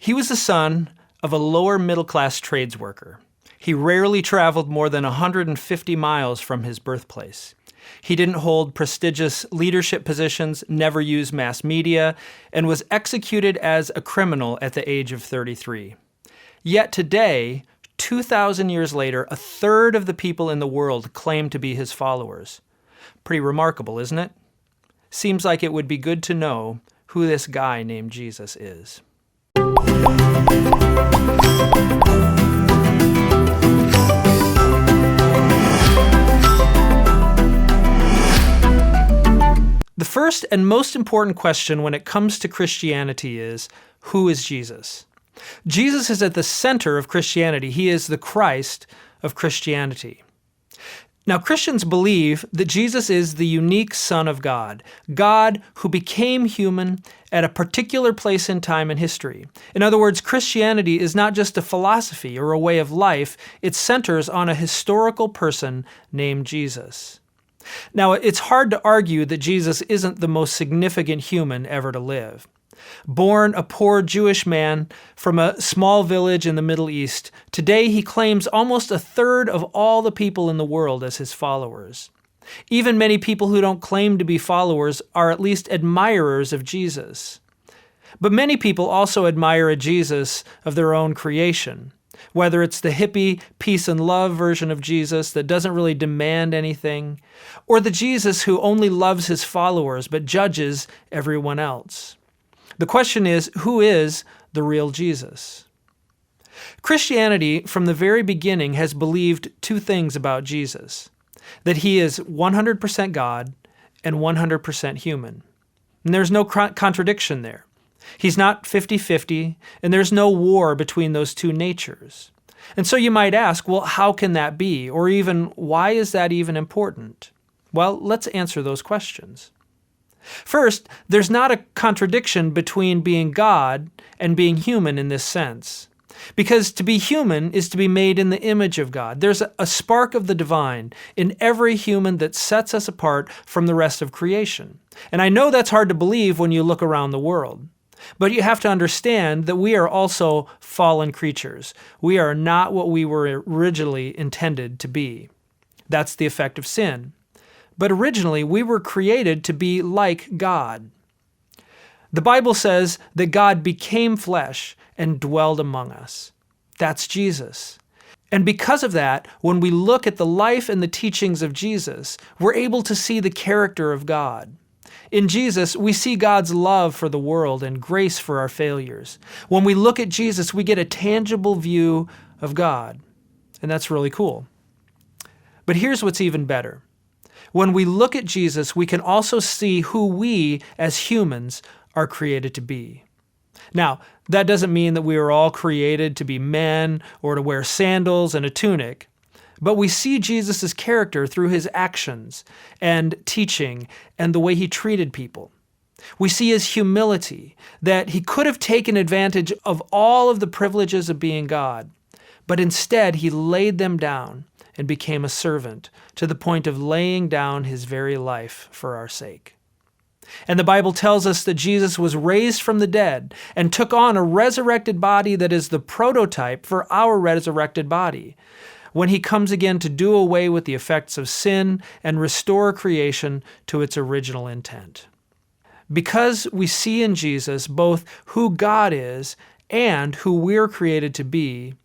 He was the son of a lower middle-class tradesworker. He rarely traveled more than 150 miles from his birthplace. He didn't hold prestigious leadership positions, never used mass media, and was executed as a criminal at the age of 33. Yet today, 2,000 years later, a third of the people in the world claim to be his followers. Pretty remarkable, isn't it? Seems like it would be good to know who this guy named Jesus is. The first and most important question when it comes to Christianity is, who is Jesus? Jesus is at the center of Christianity. He is the Christ of Christianity. Now, Christians believe that Jesus is the unique Son of God, God who became human at a particular place in time in history. In other words, Christianity is not just a philosophy or a way of life, it centers on a historical person named Jesus. Now, it's hard to argue that Jesus isn't the most significant human ever to live. Born a poor Jewish man from a small village in the Middle East, today he claims almost a third of all the people in the world as his followers. Even many people who don't claim to be followers are at least admirers of Jesus. But many people also admire a Jesus of their own creation, whether it's the hippie, peace and love version of Jesus that doesn't really demand anything, or the Jesus who only loves his followers but judges everyone else. The question is, who is the real Jesus? Christianity, from the very beginning, has believed two things about Jesus: that he is 100% God and 100% human. And there's no contradiction there. He's not 50-50, and there's no war between those two natures. And so you might ask, well, how can that be? Or even, why is that even important? Well, let's answer those questions. First, there's not a contradiction between being God and being human in this sense. Because to be human is to be made in the image of God. There's a spark of the divine in every human that sets us apart from the rest of creation. And I know that's hard to believe when you look around the world. But you have to understand that we are also fallen creatures. We are not what we were originally intended to be. That's the effect of sin. But originally, we were created to be like God. The Bible says that God became flesh and dwelled among us. That's Jesus. And because of that, when we look at the life and the teachings of Jesus, we're able to see the character of God. In Jesus, we see God's love for the world and grace for our failures. When we look at Jesus, we get a tangible view of God. And that's really cool. But here's what's even better. When we look at Jesus, we can also see who we, as humans, are created to be. Now, that doesn't mean that we are all created to be men or to wear sandals and a tunic, but we see Jesus' character through his actions and teaching and the way he treated people. We see his humility, that he could have taken advantage of all of the privileges of being God, but instead he laid them down and became a servant to the point of laying down his very life for our sake. And the Bible tells us that Jesus was raised from the dead and took on a resurrected body that is the prototype for our resurrected body, when he comes again to do away with the effects of sin and restore creation to its original intent. Because we see in Jesus both who God is and who we're created to be,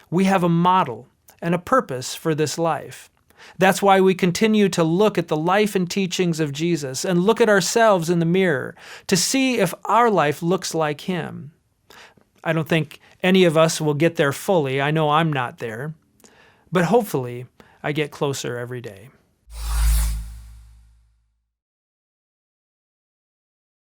we have a model and a purpose for this life. That's why we continue to look at the life and teachings of Jesus and look at ourselves in the mirror to see if our life looks like him. I don't think any of us will get there fully. I know I'm not there. But hopefully, I get closer every day.